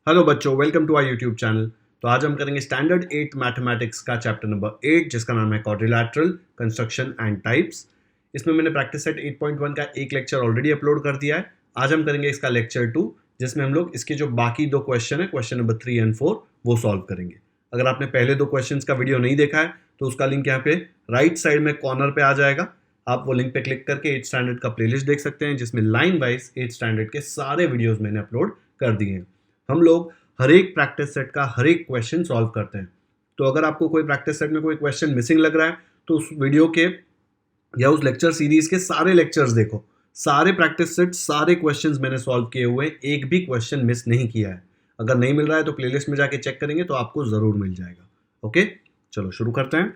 Hello बच्चों, welcome to our YouTube channel. तो आज हम करेंगे स्टैंडर्ड 8 मैथमेटिक्स का चैप्टर नंबर 8 जिसका नाम है क्वाड्रिलैटरल कंस्ट्रक्शन एंड टाइप्स। इसमें मैंने प्रैक्टिस सेट 8.1 का एक लेक्चर ऑलरेडी अपलोड कर दिया है। आज हम करेंगे इसका लेक्चर 2 जिसमें हम लोग इसके जो बाकी दो क्वेश्चन है, क्वेश्चन नंबर 3 एंड 4, वो सॉल्व करेंगे। अगर आपने पहले दो क्वेश्चन का वीडियो नहीं देखा है तो उसका लिंक यहाँ पे राइट साइड में कॉर्नर पे आ जाएगा। आप वो लिंक पे क्लिक करके 8 स्टैंडर्ड का प्लेलिस्ट देख सकते हैं जिसमें लाइन वाइज 8 स्टैंडर्ड के सारे वीडियोज मैंने अपलोड कर दिए हैं। हम लोग हर एक प्रैक्टिस सेट का हर एक क्वेश्चन सॉल्व करते हैं। तो अगर आपको कोई प्रैक्टिस सेट में कोई क्वेश्चन मिसिंग लग रहा है तो उस वीडियो के या उस लेक्चर सीरीज के सारे लेक्चर्स देखो। सारे प्रैक्टिस सेट, सारे क्वेश्चंस मैंने सॉल्व किए हुए, एक भी क्वेश्चन मिस नहीं किया है। अगर नहीं मिल रहा है तो प्लेलिस्ट में जाके चेक करेंगे तो आपको जरूर मिल जाएगा। ओके, चलो शुरू करते हैं।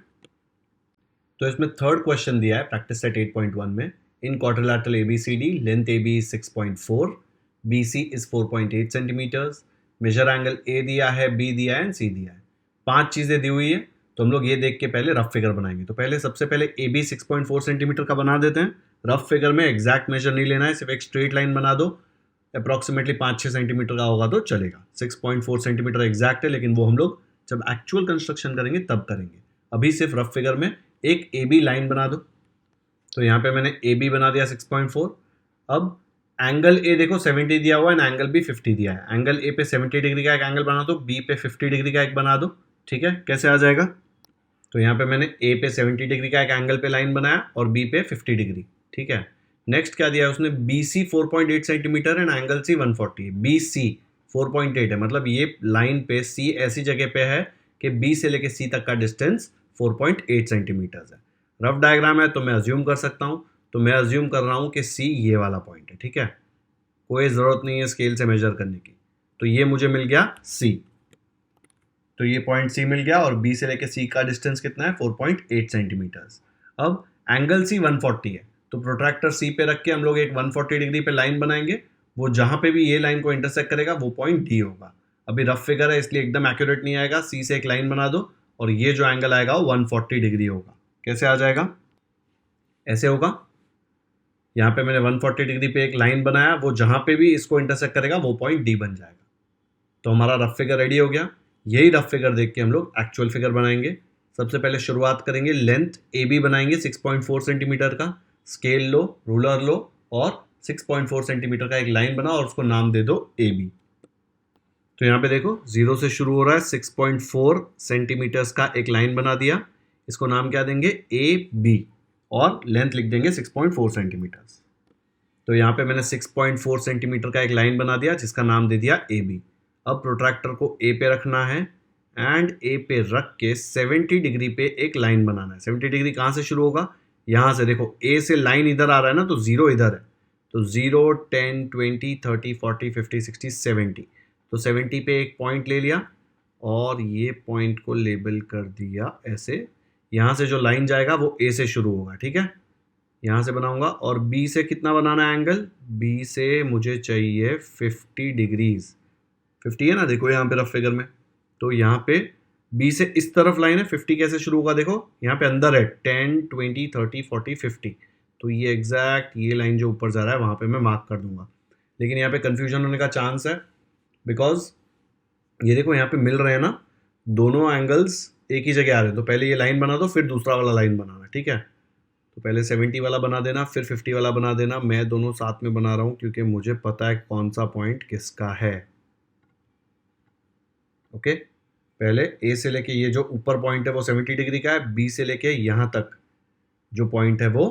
तो इसमें थर्ड क्वेश्चन दिया है प्रैक्टिस सेट 8.1 में। In quadrilateral ABCD length AB is 6.4, BC is 4.8 centimetres, measure angle A दिया है, B दिया है एंड C दिया है। 5 चीजें दी हुई है तो हम लोग ये देख के पहले रफ फिगर बनाएंगे। तो पहले सबसे पहले AB 6.4 सेंटीमीटर का बना देते हैं। रफ फिगर में एग्जैक्ट मेजर नहीं लेना है, सिर्फ एक स्ट्रेट लाइन बना दो। अप्रॉक्सीमेटली 5-6 सेंटीमीटर का होगा तो चलेगा। 6.4 सेंटीमीटर एग्जैक्ट है, लेकिन वो हम लोग जब एक्चुअल कंस्ट्रक्शन करेंगे तब करेंगे। अभी सिर्फ रफ फिगर में एक AB लाइन बना दो। तो यहाँ पे मैंने AB बना दिया 6.4। अब एंगल A देखो 70 दिया हुआ है, एंगल B 50 दिया है। एंगल A पे 70 डिग्री का एक एंगल बना दो, B पे 50 डिग्री का एक बना दो। ठीक है, कैसे आ जाएगा? तो यहाँ पे मैंने A पे 70 डिग्री का एक एंगल पे लाइन बनाया और B पे 50 डिग्री। ठीक है, नेक्स्ट क्या दिया है उसने? BC 4.8 centimetre and angle C 140। BC 4.8 है, मतलब ये लाइन पे C ऐसी जगह पे है कि B से लेके C तक का डिस्टेंस 4.8 सेंटीमीटर है। रफ डायग्राम है तो मैं अज्यूम कर सकता हूँ, तो मैं अज्यूम कर रहा हूँ कि C ये वाला पॉइंट है। ठीक है, कोई ज़रूरत नहीं है स्केल से मेजर करने की। तो ये मुझे मिल गया C। तो ये पॉइंट C मिल गया और B से लेके C का डिस्टेंस कितना है? 4.8 सेंटीमीटर्स। अब एंगल C 140 है, तो प्रोट्रैक्टर C पे रख के हम लोग एक 140 डिग्री पे लाइन बनाएंगे। वो जहाँ पे भी ये लाइन को इंटरसेक्ट करेगा वो पॉइंट D होगा। अभी रफ फिगर है इसलिए एकदम एक्यूरेट नहीं आएगा। C से एक लाइन बना दो और ये जो एंगल आएगा वो 140 डिग्री होगा। कैसे आ जाएगा? ऐसे होगा। यहाँ पे मैंने 140 डिग्री पे एक लाइन बनाया, वो जहाँ पे भी इसको इंटरसेक्ट करेगा वो पॉइंट D बन जाएगा। तो हमारा रफ फिगर रेडी हो गया। यही रफ फिगर देख के हम लोग एक्चुअल फिगर बनाएंगे। सबसे पहले शुरुआत करेंगे, लेंथ AB बनाएंगे 6.4 सेंटीमीटर का। स्केल लो, रूलर लो और 6.4 सेंटीमीटर का एक लाइन बना और उसको नाम दे दो AB। तो यहाँ पे देखो 0 से शुरू हो रहा है, 6.4 सेंटीमीटर्स का एक लाइन बना दिया। इसको नाम क्या देंगे? AB और लेंथ लिख देंगे 6.4 सेंटीमीटर्स। तो यहाँ पे मैंने 6.4 सेंटीमीटर का एक लाइन बना दिया जिसका नाम दे दिया AB। अब प्रोट्रैक्टर को A पे रखना है एंड A पे रख के 70 डिग्री पे एक लाइन बनाना है। 70 डिग्री कहाँ से शुरू होगा? यहाँ से देखो, A से लाइन इधर आ रहा है ना, तो 0 इधर है। तो 0, 10, 20, 30, 40, 50, 60, 70। तो 70 पे एक पॉइंट ले लिया और ये पॉइंट को लेबल कर दिया ऐसे। यहाँ से जो लाइन जाएगा वो A से शुरू होगा। ठीक है, यहाँ से बनाऊंगा। और B से कितना बनाना है एंगल? B से मुझे चाहिए 50 डिग्रीज। 50 है ना, देखो यहाँ पे रफ फिगर में। तो यहाँ पे B से इस तरफ लाइन है, 50 कैसे शुरू होगा? देखो यहाँ पे अंदर है 10, 20, 30, 40, 50। तो ये एग्जैक्ट ये लाइन जो ऊपर जा रहा है वहाँ पे मैं मार्क कर दूंगा। लेकिन यहाँ पे कंफ्यूजन होने का चांस है, बिकॉज ये देखो यहाँ पे मिल रहे हैं ना, दोनों एंगल्स एक ही जगह आ रहे हैं। तो पहले ये लाइन बना दो, फिर दूसरा वाला लाइन बनाना। ठीक है, तो पहले 70 वाला बना देना, फिर 50 वाला बना देना। मैं दोनों साथ में बना रहा हूँ क्योंकि मुझे पता है कौन सा पॉइंट किसका है। ओके, पहले A से लेके ये जो ऊपर पॉइंट है वो 70 डिग्री का है, B से लेके यहाँ तक जो पॉइंट है वो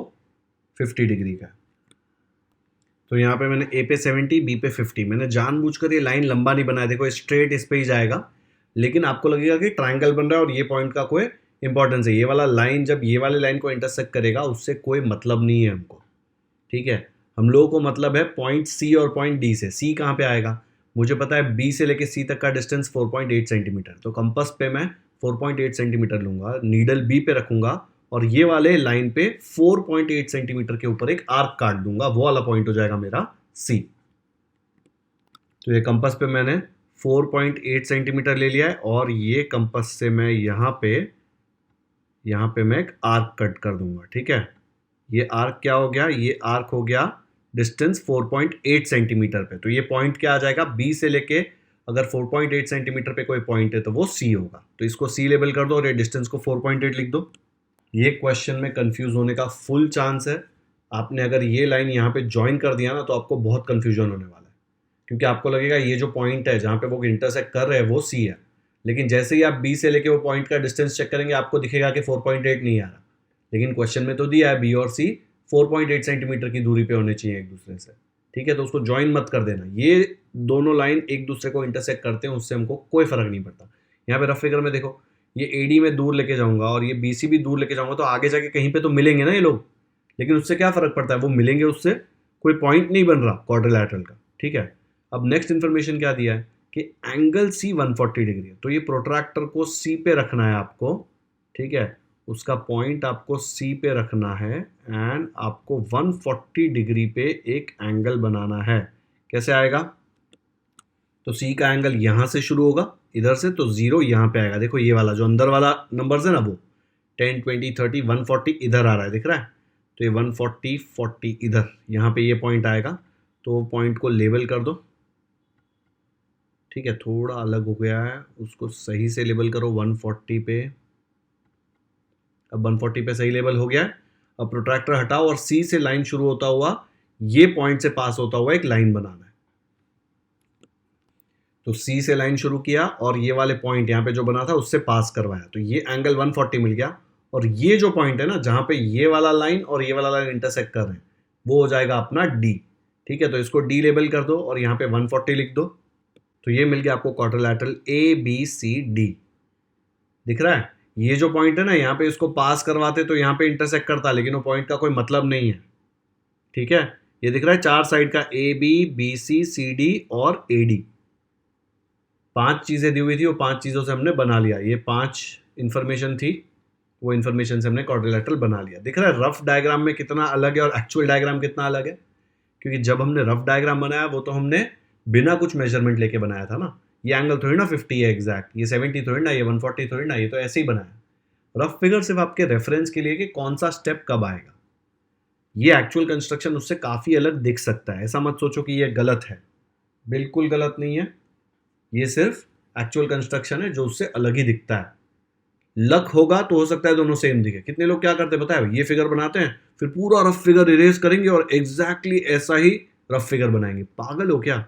50 डिग्री का है। तो यहाँ पे मैंने A पे 70, B पे 50। मैंने जानबूझकर ये लाइन लंबा नहीं बनाया, देखो स्ट्रेट इस पे ही जाएगा। लेकिन आपको लगेगा कि ट्रायंगल बन रहा है और ये पॉइंट का कोई इंपॉर्टेंस है। ये वाला लाइन जब ये वाले लाइन को इंटरसेक्ट करेगा उससे कोई मतलब नहीं है हमको। ठीक है, हम लोगों को मतलब है पॉइंट C और पॉइंट D से। C कहाँ पे आएगा? मुझे पता है B से लेके C तक का डिस्टेंस 4.8 सेंटीमीटर। तो कंपास पे मैं 4.8 सेंटीमीटर लूंगा, नीडल B पे रखूंगा और ये वाले लाइन पे 4.8 सेंटीमीटर के ऊपर एक आर्क काट दूंगा। वो वाला पॉइंट हो जाएगा मेरा C। तो ये कंपास पे मैंने 4.8 सेंटीमीटर ले लिया है और ये कंपास से मैं यहाँ पे मैं एक आर्क कट कर दूंगा। ठीक है, ये आर्क क्या हो गया? ये आर्क हो गया डिस्टेंस 4.8 सेंटीमीटर पे। तो ये पॉइंट क्या आ जाएगा? B से लेके अगर 4.8 सेंटीमीटर पे कोई पॉइंट है तो वो सी होगा, तो इसको सी लेबल कर दो और ये डिस्टेंस को 4.8 लिख दो। ये क्वेश्चन में कंफ्यूज होने का फुल चांस है। आपने अगर ये लाइन यहाँ पे ज्वाइन कर दिया ना तो आपको बहुत कंफ्यूजन होने वाला है, क्योंकि आपको लगेगा ये जो पॉइंट है जहाँ पे वो इंटरसेक्ट कर रहे हैं वो सी है, लेकिन जैसे ही आप बी से लेके वो पॉइंट का डिस्टेंस चेक करेंगे आपको दिखेगा कि 4.8 नहीं आ रहा, लेकिन क्वेश्चन में तो दिया है बी और सी 4.8 सेंटीमीटर की दूरी पे होने चाहिए एक दूसरे से, ठीक है। तो उसको ज्वाइन मत कर देना, ये दोनों लाइन एक दूसरे को इंटरसेक्ट करते हैं, उससे हमको कोई फर्क नहीं पड़ता। यहाँ पे रफ फिगर में देखो, ये एडी में दूर लेके जाऊंगा और ये बीसी भी दूर लेके जाऊंगा, तो आगे जाके कहीं पे तो मिलेंगे ना ये लोग, लेकिन उससे क्या फर्क पड़ता है, वो मिलेंगे, उससे कोई पॉइंट नहीं बन रहा क्वाड्रिलैटरल का, ठीक है। अब नेक्स्ट इन्फॉर्मेशन क्या दिया है कि एंगल सी 140 डिग्री है, तो ये प्रोट्रैक्टर को सी पे रखना है आपको, ठीक है, उसका पॉइंट आपको सी पे रखना है एंड आपको 140 डिग्री पे एक एंगल बनाना है। कैसे आएगा, तो सी का एंगल यहां से शुरू होगा इधर से, तो 0 यहां पे आएगा, देखो ये वाला जो अंदर वाला नंबर्स है ना वो 10 20 30 140 इधर आ रहा है, दिख रहा है, तो ये 140 40 इधर यहाँ पे ये पॉइंट आएगा, तो पॉइंट को लेबल कर दो, ठीक है। थोड़ा अलग हो गया है, उसको सही से लेबल करो 140 पे। अब 140 पे सही लेबल हो गया है। अब प्रोट्रैक्टर हटाओ और सी से लाइन शुरू होता हुआ ये पॉइंट से पास होता हुआ एक लाइन बनाना है। तो सी से लाइन शुरू किया और ये वाले पॉइंट यहाँ पे जो बना था उससे पास करवाया, तो ये एंगल 140 मिल गया। और ये जो पॉइंट है ना जहां पे ये वाला लाइन और ये वाला लाइन इंटरसेक्ट कर रहे हैं वो हो जाएगा अपना डी, ठीक है। तो इसको डी लेबल कर दो और यहाँ पे 140 लिख दो, तो ये मिल गया आपको quadrilateral A B C D, दिख रहा है। ये जो पॉइंट है ना यहाँ पे इसको पास करवाते तो यहाँ पे इंटरसेक्ट करता, लेकिन वो पॉइंट का कोई मतलब नहीं है, ठीक है। ये दिख रहा है चार साइड का ए बी सी सी डी और ए डी, 5 चीजें दी हुई थी, वो 5 चीजों से हमने बना लिया, ये 5 इंफॉर्मेशन थी, वो इंफॉर्मेशन से हमने क्वाड्रिलैटरल बना लिया। दिख रहा है रफ डायग्राम में कितना अलग है और एक्चुअल डायग्राम कितना अलग है, क्योंकि जब हमने रफ डायग्राम बनाया वो तो हमने बिना कुछ मेजरमेंट लेके बनाया था ना, ये एंगल थोड़ी ना 50 है एग्जैक्ट, ये 70 थोड़ी ना, ये 140 थोड़ी ना, ये तो ऐसे ही बनाया। रफ फिगर सिर्फ आपके रेफरेंस के लिए कि कौन सा स्टेप कब आएगा, ये एक्चुअल कंस्ट्रक्शन उससे काफी अलग दिख सकता है, ऐसा मत सोचो कि ये गलत है, बिल्कुल गलत नहीं है, ये सिर्फ एक्चुअल कंस्ट्रक्शन है जो उससे अलग ही दिखता है। लक होगा तो हो सकता है दोनों सेम दिखे। कितने लोग क्या करते हैं पता है, ये फिगर बनाते हैं फिर पूरा रफ फिगर इरेज करेंगे और एग्जैक्टली ऐसा ही रफ फिगर बनाएंगे, पागल हो क्या,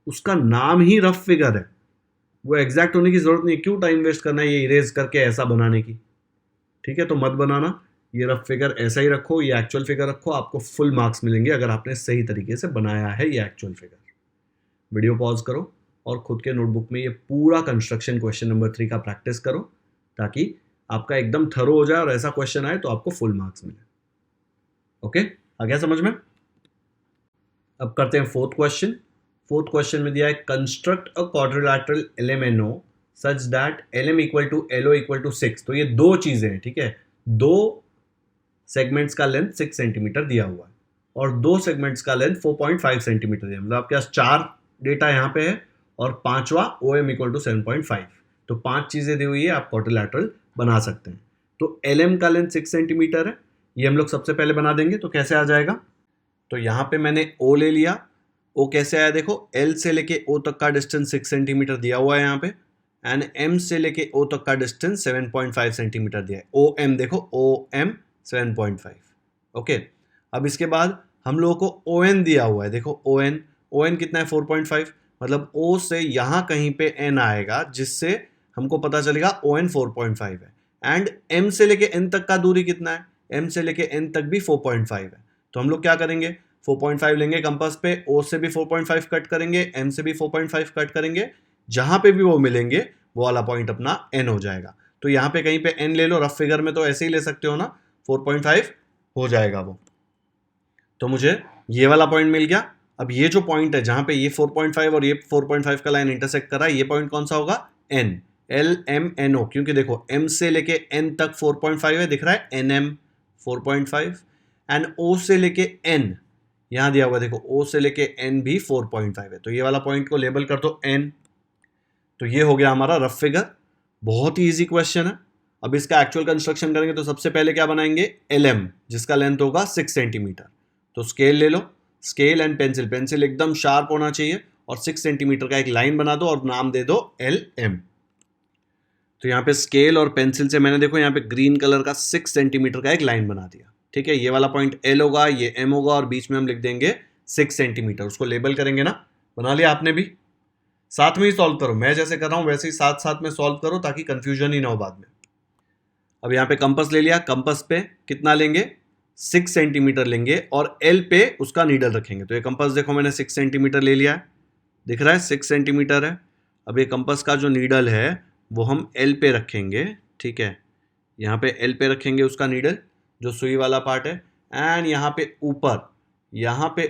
उसका नाम ही रफ फिगर है, वो एग्जैक्ट होने की जरूरत नहीं, क्यों टाइम वेस्ट करना है ये इरेज करके ऐसा बनाने की, ठीक है। तो मत बनाना, ये रफ फिगर ऐसा ही रखो, ये एक्चुअल फिगर रखो, आपको फुल मार्क्स मिलेंगे अगर आपने सही तरीके से बनाया है ये एक्चुअल फिगर। वीडियो पॉज करो और खुद के नोटबुक में ये पूरा कंस्ट्रक्शन क्वेश्चन नंबर 3 का प्रैक्टिस करो, ताकि आपका एकदम थरो हो जाए और ऐसा क्वेश्चन आए तो आपको फुल मार्क्स मिले। ओके, आ गया समझ में। अब करते हैं फोर्थ क्वेश्चन। फोर्थ क्वेश्चन में दिया है construct a quadrilateral LMNO such that LM equal to LO equal to 6। तो ये दो चीजें हैं, ठीक है, दो सेगमेंट्स का लेंथ 6 सेंटीमीटर दिया हुआ है और दो सेगमेंट्स का लेंथ 4.5 सेंटीमीटर दिया, मतलब आपके पास 4 डेटा यहाँ पे है और पांचवा OM इक्वल टू 7.5। तो 5 चीजें दी हुई है, आप क्वाड्रिलैटरल बना सकते हैं। तो LM का लेंथ 6 सेंटीमीटर है, ये हम लोग सबसे पहले बना देंगे, तो कैसे आ जाएगा, तो यहाँ पे मैंने O ले लिया, O कैसे आया देखो, L से लेके O तक का डिस्टेंस 6 सेंटीमीटर दिया हुआ है यहाँ पे, एंड M से लेके O तक का डिस्टेंस 7.5 सेंटीमीटर दिया है। OM देखो, OM 7.5, ओके। अब इसके बाद हम लोगों को ON दिया हुआ है, देखो ON कितना है 4.5, मतलब O से यहाँ कहीं पे N आएगा जिससे हमको पता चलेगा ON 4.5 है, एंड M से लेके N तक का दूरी कितना है, M से लेके N तक भी 4.5 है। तो हम लोग क्या करेंगे, 4.5 लेंगे कंपास पे, O से भी 4.5 कट करेंगे, M से भी 4.5 कट करेंगे, जहां पे भी वो मिलेंगे वो वाला पॉइंट अपना N हो जाएगा। तो यहाँ पे कहीं पे N ले लो, रफ फिगर में तो ऐसे ही ले सकते हो ना, 4.5 हो जाएगा वो। तो मुझे ये वाला पॉइंट मिल गया। अब ये जो पॉइंट है जहां पे ये 4.5 और ये 4.5 का लाइन इंटरसेक्ट कर रहा है, ये पॉइंट कौन सा होगा, N, LMNO, क्योंकि देखो M से लेके N तक 4.5 है, दिख रहा है NM 4.5, एंड O से लेके N यहां दिया हुआ है, देखो O से लेके N भी 4.5 है, तो ये वाला पॉइंट को लेबल कर दो N। तो ये हो गया हमारा रफ फिगर, बहुत ही इजी क्वेश्चन है। अब इसका एक्चुअल कंस्ट्रक्शन करेंगे तो सबसे पहले क्या बनाएंगे, LM जिसका लेंथ होगा 6 सेंटीमीटर। तो स्केल ले लो, स्केल एंड पेंसिल, पेंसिल एकदम शार्प होना चाहिए और 6 सेंटीमीटर का एक लाइन बना दो और नाम दे दो LM। तो यहाँ पे स्केल और पेंसिल से मैंने देखो यहाँ पे ग्रीन कलर का 6 सेंटीमीटर का एक लाइन बना दिया। ठीक है, ये वाला पॉइंट L होगा, ये M होगा और बीच में हम लिख देंगे 6 सेंटीमीटर। उसको लेबल करेंगे ना। बना लिया आपने भी? साथ में ही सॉल्व करो, मैं जैसे कर रहा हूँ वैसे ही साथ साथ में सॉल्व करो ताकि कंफ्यूजन ही ना हो बाद में। अब यहाँ पे कंपास ले लिया, कंपास पे कितना लेंगे? 6 सेंटीमीटर लेंगे और L पे उसका नीडल रखेंगे। तो ये कंपास देखो मैंने 6 सेंटीमीटर ले लिया है, दिख रहा है 6 सेंटीमीटर है। अब ये कंपास का जो नीडल है वो हम L पे रखेंगे। ठीक है, यहाँ पे L पे रखेंगे उसका नीडल जो सुई वाला पार्ट है, एंड यहाँ पे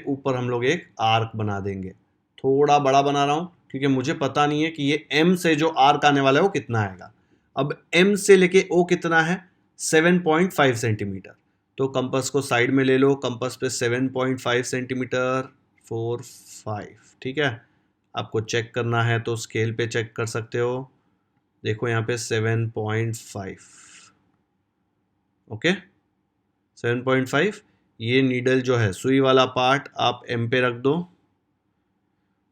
ऊपर हम लोग एक आर्क बना देंगे। थोड़ा बड़ा बना रहा हूँ क्योंकि मुझे पता नहीं है कि ये M से जो आर्क आने वाला है वो कितना आएगा। अब M से लेके O कितना है? 7.5 सेंटीमीटर। तो कंपास को साइड में ले लो, कंपास पे 7.5 सेंटीमीटर 4 5। ठीक है, आपको चेक करना है तो स्केल पे चेक कर सकते हो। देखो यहाँ पे 7.5। ओके, 7.5। ये नीडल जो है सुई वाला पार्ट आप M पे रख दो।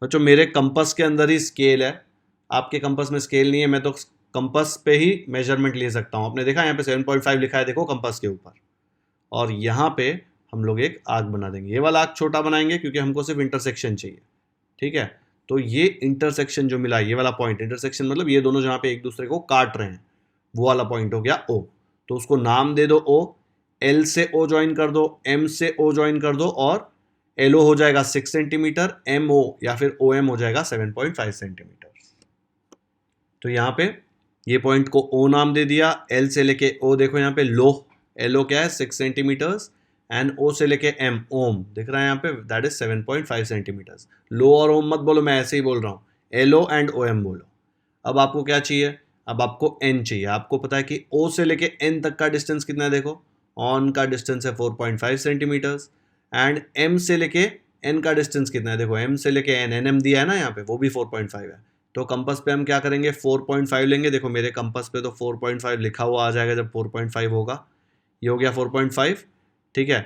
बच्चों मेरे कंपास के अंदर ही स्केल है, आपके कंपास में स्केल नहीं है, मैं तो कंपास पे ही मेजरमेंट ले सकता हूँ। आपने देखा यहाँ पे 7.5 लिखा है देखो कंपास के ऊपर, और यहाँ पे हम लोग एक आर्क बना देंगे। ये वाला आर्क छोटा बनाएंगे क्योंकि हमको सिर्फ इंटरसेक्शन चाहिए। ठीक है, तो ये इंटरसेक्शन जो मिला, ये वाला पॉइंट, इंटरसेक्शन मतलब ये दोनों जहाँ पे एक दूसरे को काट रहे हैं, वो वाला पॉइंट हो गया O। तो उसको नाम दे दो O, L से O ज्वाइन कर दो, M से O ज्वाइन कर दो और LO हो जाएगा 6 सेंटीमीटर, MO या फिर OM हो जाएगा 7.5 सेंटीमीटर। तो यहाँ पे ये पॉइंट को O नाम दे दिया, L से लेके O देखो यहाँ पे लो, LO क्या है 6 सेंटीमीटर्स, एंड O से लेके M ओम दिख रहा है यहाँ पे, दैट इज 7.5 सेंटीमीटर्स। लो और ओम मत बोलो, मैं ऐसे ही बोल रहा हूँ, LO एंड OM बोलो। अब आपको क्या चाहिए? अब आपको N चाहिए। आपको पता है कि O से लेके N तक का डिस्टेंस कितना है? देखो ऑन का डिस्टेंस है 4.5 सेंटीमीटर्स, एंड M से लेके N का डिस्टेंस कितना है? देखो M से लेके N, NM दिया है ना यहाँ पे, वो भी 4.5 है। तो कंपास पे हम क्या करेंगे? 4.5 लेंगे। देखो मेरे कंपास पे तो 4.5 लिखा हुआ आ जाएगा जब 4.5 होगा। ये हो गया 4.5। ठीक है,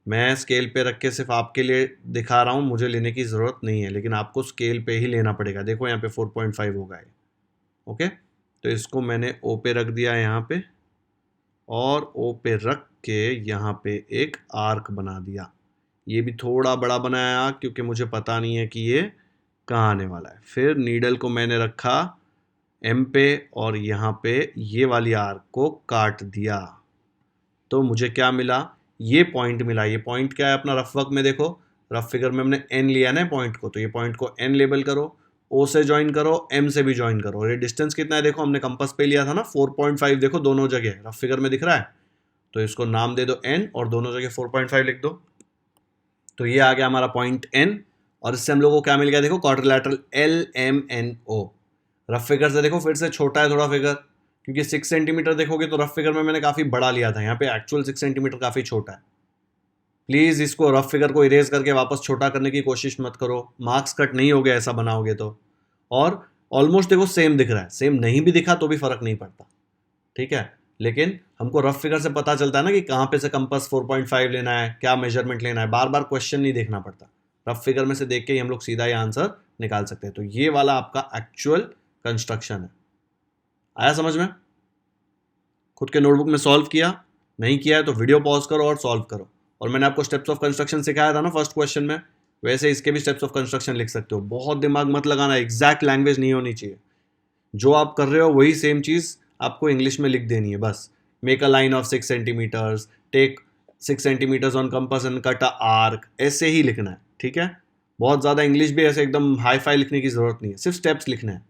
मैं स्केल पे रख के सिर्फ आपके लिए दिखा रहा हूँ, मुझे लेने की ज़रूरत नहीं है, लेकिन आपको स्केल पे ही लेना पड़ेगा। देखो यहाँ पे 4.5 होगा ये। ओके, तो इसको मैंने O पे रख दिया यहाँ पे, और O पे रख के यहाँ पे एक आर्क बना दिया। ये भी थोड़ा बड़ा बनाया क्योंकि मुझे पता नहीं है कि ये कहाँ आने वाला है। फिर नीडल को मैंने रखा M पे और यहाँ पे ये वाली आर्क को काट दिया। तो मुझे क्या मिला? ये पॉइंट मिला। ये पॉइंट क्या है अपना रफ वर्क में? देखो रफ फिगर में हमने N लिया ना पॉइंट को, तो ये पॉइंट को N लेबल करो, O से ज्वाइन करो, M से भी ज्वाइन करो। और ये डिस्टेंस कितना है? देखो हमने कंपास पे लिया था ना 4.5, देखो दोनों जगह रफ फिगर में दिख रहा है। तो इसको नाम दे दो N और दोनों जगह 4.5 लिख दो। तो ये आ गया हमारा पॉइंट N, और इससे हम लोग को क्या मिल गया? देखो क्वाड्रिलैटरल LMNO। रफ फिगर से देखो फिर से छोटा है थोड़ा फिगर, क्योंकि 6 सेंटीमीटर देखोगे तो रफ फिगर में मैंने काफ़ी बड़ा लिया था, यहाँ पे एक्चुअल 6 सेंटीमीटर काफ़ी छोटा है। प्लीज़ इसको रफ फिगर को इरेज करके वापस छोटा करने की कोशिश मत करो, मार्क्स कट नहीं होगे ऐसा बनाओगे तो। और ऑलमोस्ट देखो सेम दिख रहा है, सेम नहीं भी दिखा तो भी फर्क नहीं पड़ता। ठीक है, लेकिन हमको रफ फिगर से पता चलता है ना कि कहाँ पे से कंपास 4.5 लेना है, क्या मेजरमेंट लेना है, बार बार क्वेश्चन नहीं देखना पड़ता। रफ फिगर में से देख के ही हम लोग सीधा ही आंसर निकाल सकते हैं। तो ये वाला आपका एक्चुअल कंस्ट्रक्शन है। आया समझ में? खुद के नोटबुक में सॉल्व किया? नहीं किया है तो वीडियो पॉज करो और सॉल्व करो। और मैंने आपको स्टेप्स ऑफ कंस्ट्रक्शन सिखाया था ना फर्स्ट क्वेश्चन में, वैसे इसके भी स्टेप्स ऑफ कंस्ट्रक्शन लिख सकते हो। बहुत दिमाग मत लगाना, एग्जैक्ट लैंग्वेज नहीं होनी चाहिए। जो आप कर रहे हो वही सेम चीज़ आपको इंग्लिश में लिख देनी है बस। Make a line of 6 centimetres, take 6 centimetres on compass and cut a arc, ऐसे ही लिखना है। ठीक है, बहुत ज़्यादा इंग्लिश भी ऐसे एकदम हाई फाई लिखने की ज़रूरत नहीं है, सिर्फ स्टेप्स लिखने हैं।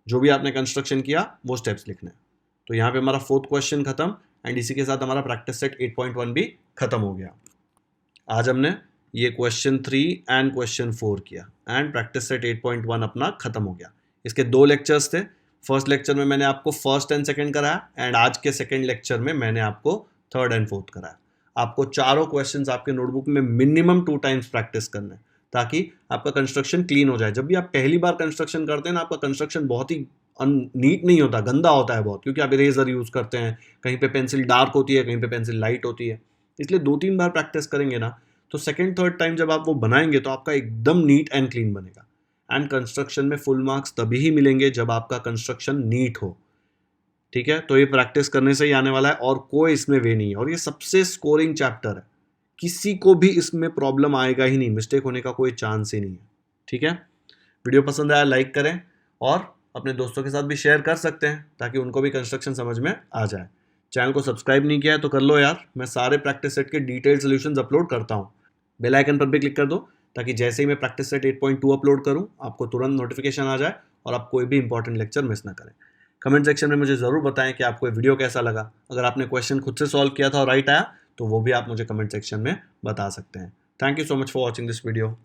जो भी आपने कंस्ट्रक्शन किया वो स्टेप्स लिखने हैं। तो यहाँ पे हमारा 4th क्वेश्चन खत्म, एंड इसी के साथ हमारा प्रैक्टिस सेट 8.1 भी खत्म हो गया। आज हमने ये क्वेश्चन 3 एंड क्वेश्चन 4 किया, एंड प्रैक्टिस सेट 8.1 अपना खत्म हो गया। इसके 2 लेक्चर्स थे। फर्स्ट लेक्चर में मैंने आपको फर्स्ट एंड सेकंड कराया, एंड आज के सेकंड लेक्चर में मैंने आपको थर्ड एंड फोर्थ कराया। आपको चारों क्वेश्चन्स आपके नोटबुक में मिनिमम 2 टाइम्स प्रैक्टिस करना है, ताकि आपका कंस्ट्रक्शन क्लीन हो जाए। जब भी आप पहली बार कंस्ट्रक्शन करते हैं ना, आपका कंस्ट्रक्शन बहुत ही नीट नहीं होता, गंदा होता है बहुत, क्योंकि आप इरेजर यूज़ करते हैं, कहीं पे पेंसिल डार्क होती है, कहीं पे पेंसिल लाइट होती है। इसलिए 2-3 बार प्रैक्टिस करेंगे ना तो सेकेंड थर्ड टाइम जब आप वो बनाएंगे तो आपका एकदम नीट एंड क्लीन बनेगा। एंड कंस्ट्रक्शन में फुल मार्क्स तभी ही मिलेंगे जब आपका कंस्ट्रक्शन नीट हो। ठीक है, तो ये प्रैक्टिस करने से ही आने वाला है और कोई इसमें वे नहीं है, और ये सबसे स्कोरिंग चैप्टर है, किसी को भी इसमें प्रॉब्लम आएगा ही नहीं, मिस्टेक होने का कोई चांस ही नहीं है। ठीक है, वीडियो पसंद आया लाइक करें और अपने दोस्तों के साथ भी शेयर कर सकते हैं ताकि उनको भी कंस्ट्रक्शन समझ में आ जाए। चैनल को सब्सक्राइब नहीं किया है तो कर लो यार, मैं सारे प्रैक्टिस सेट के डिटेल्ड सॉल्यूशंस अपलोड करता हूँ। बेल आइकन पर भी क्लिक कर दो ताकि जैसे ही मैं प्रैक्टिस सेट 8.2 अपलोड करूँ आपको तुरंत नोटिफिकेशन आ जाए और आप कोई भी इंपॉर्टेंट लेक्चर मिस ना करें। कमेंट सेक्शन में मुझे ज़रूर बताएं कि आपको ये वीडियो कैसा लगा। अगर आपने क्वेश्चन खुद से सॉल्व किया था और राइट आया तो वो भी आप मुझे कमेंट सेक्शन में बता सकते हैं। Thank you so much for watching this video.